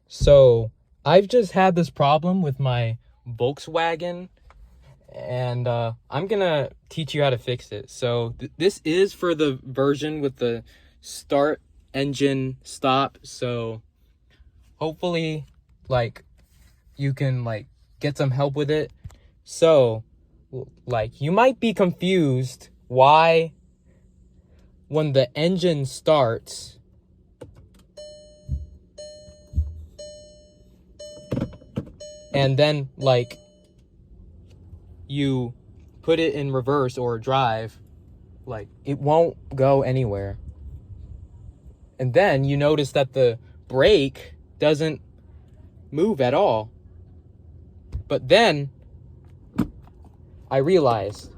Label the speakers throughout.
Speaker 1: So I've just had this problem with my Volkswagen, and I'm gonna teach you how to fix it. So this is for the version with the start engine stop. So hopefully, like, you can get some help with it. So you might be confused why when the engine starts, and then you put it in reverse or drive, it won't go anywhere. And then you notice that the brake doesn't move at all. But then I realized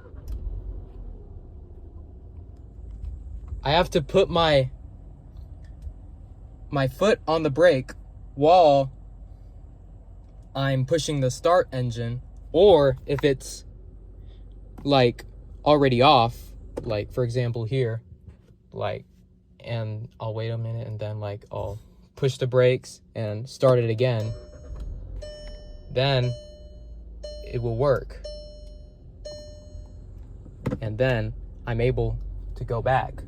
Speaker 1: I have to put my foot on the brake while I'm pushing the start engine, or if it's already off, for example here, and I'll wait a minute and then I'll push the brakes and start it again, then it will work. And then I'm able to go back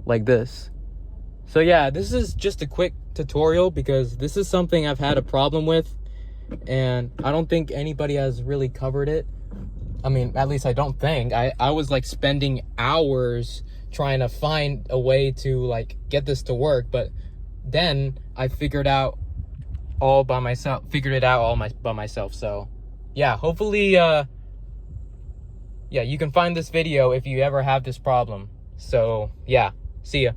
Speaker 1: like this. So yeah, this is just a quick tutorial because this is something I've had a problem with, and I don't think anybody has really covered it. I mean, at least I don't think. I was spending hours trying to find a way to get this to work, but then I figured it out all by myself. So yeah, hopefully yeah, you can find this video if you ever have this problem. So yeah, see ya.